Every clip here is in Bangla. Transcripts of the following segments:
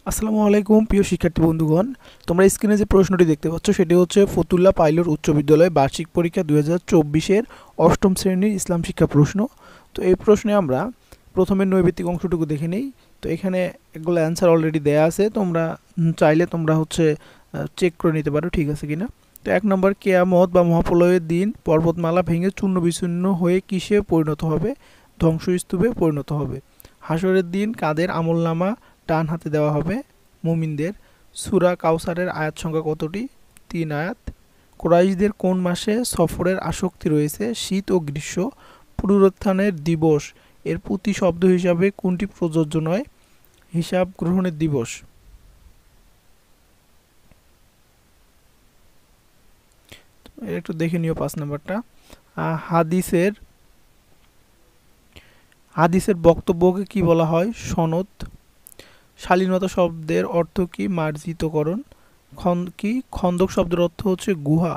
আসসালামু আলাইকুম প্রিয় শিক্ষার্থী বন্ধুগণ, তোমরা স্ক্রিনে যে প্রশ্নটি দেখতে পাচ্ছ সেটি হচ্ছে ফতুল্লা পাইলট উচ্চ বিদ্যালয় বার্ষিক পরীক্ষা 2024-এর অষ্টম শ্রেণীর ইসলাম শিক্ষা প্রশ্ন। তো এই প্রশ্নে আমরা প্রথমে নৈবেদিক অংশটুকু দেখে নিই। তো এখানে এগুলো অ্যান্সার অলরেডি দেয়া আছে, তোমরা চাইলে তোমরা চেক করে নিতে পারো ঠিক আছে কিনা। তো 1 নম্বর, কেয়ামত বা মহাপ্রলয়ের দিন পর্বতমালা ভেঙে চূর্ণ বিচূর্ণ হয়ে কিসে পরিণত হবে? ধ্বংসস্তূপে পরিণত হবে। হাসরের দিন কাদের আমলনামা ডান হাতে দেওয়া হবে? মুমিনদের। সূরা কাউসারের আয়াত সংখ্যা কতটি? 3 আয়াত। কুরাইশদের কোন মাসে সফরের আসক্তি রয়েছে? শীত ও গ্রীষ্ম। পুনরুত্থানের দিবস এর প্রতিশব্দ হিসাবে কোনটি প্রযোজ্য নয়? হিসাব গ্রহণের দিবস। একটু দেখে নিও 5 নাম্বারটা। হাদিসের হাদিসের বক্তব্যকে কি বলা হয়? সনদ। শালীনতা শব্দের অর্থ কি? মার্জিতকরণ। খন্দক শব্দের অর্থ হচ্ছে গুহা।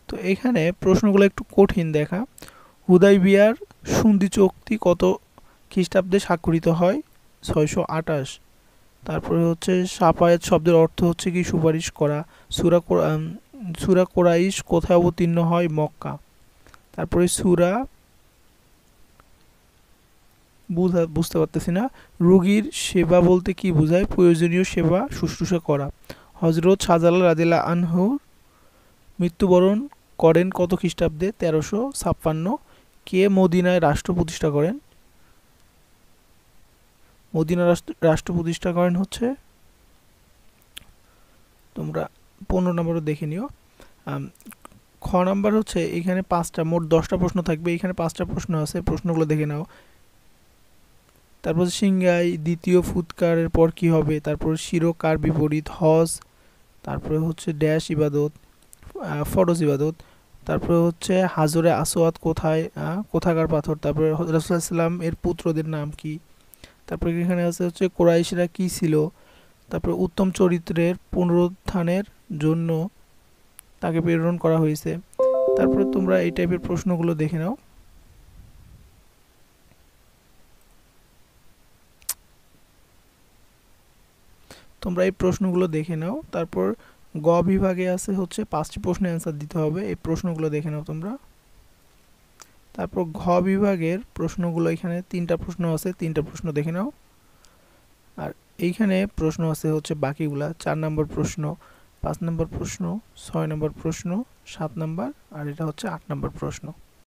তো এখানে প্রশ্নগুলো একটু কঠিন দেখা। হুদাইবিয়ার সন্ধি চুক্তি কত খ্রিস্টাব্দে স্বাক্ষরিত হয়? 628। তারপরে হচ্ছে সাফায়েত শব্দের অর্থ হচ্ছে কি? সুপারিশ করা। সূরা কোরাইশ কোথায় অবতীর্ণ হয়? মক্কা। তারপরে বুঝতে পারতেছি না। রোগীর সেবা বলতে কি বোঝায়? প্রয়োজনীয় সেবা শুশ্রূষা করা। হযরত শাহজালাল রাদিয়াল্লাহু আনহু মৃত্যুবরণ করেন কত খ্রিস্টাব্দে? 1356। কে মদিনায় রাষ্ট্র প্রতিষ্ঠা করেন? মদিনা রাষ্ট্র প্রতিষ্ঠা করেন হচ্ছে, তোমরা 15 নম্বরও দেখে নিও। খ নাম্বার হচ্ছে এখানে 5টা, মোট 10টা প্রশ্ন থাকবে, এখানে 5টা প্রশ্ন আছে, প্রশ্নগুলো দেখে নাও। তারপর সিংগাই দ্বিতীয় ফুৎকারের পর কি হবে? তারপর শিরো কার বিপরীত? হজ। তারপরে হচ্ছে ড্যাশ ইবাদত, ফরজ ইবাদত। তারপরে হচ্ছে হাজরে আসওয়াদ কোথায়, কোথাকার পাথর। তারপরে রাসূলুল্লাহ সাল্লাল্লাহু আলাইহি ওয়াসাল্লাম এর পুত্রদের নাম কি? তারপরে এখানে হচ্ছে কুরাইশরা কি ছিল? তারপরে উত্তম চরিত্রের পুনরুত্থানের জন্য তাকে প্রেরণ করা হয়েছে। তারপরে তোমরা এই টাইপের প্রশ্নগুলো দেখে নাও। তারপর গ বিভাগে আছে হচ্ছে 5টি প্রশ্নের অ্যান্সার দিতে হবে, এই প্রশ্নগুলো দেখে নাও তোমরা। তারপর ঘ বিভাগের প্রশ্নগুলো, এখানে 3টা প্রশ্ন আছে, 3টা প্রশ্ন দেখে নাও। আর এইখানে প্রশ্ন আছে হচ্ছে বাকিগুলা 4 নম্বর প্রশ্ন, 5 নম্বর প্রশ্ন, 6 নম্বর প্রশ্ন, 7 নম্বর, আর এটা হচ্ছে 8 নম্বর প্রশ্ন।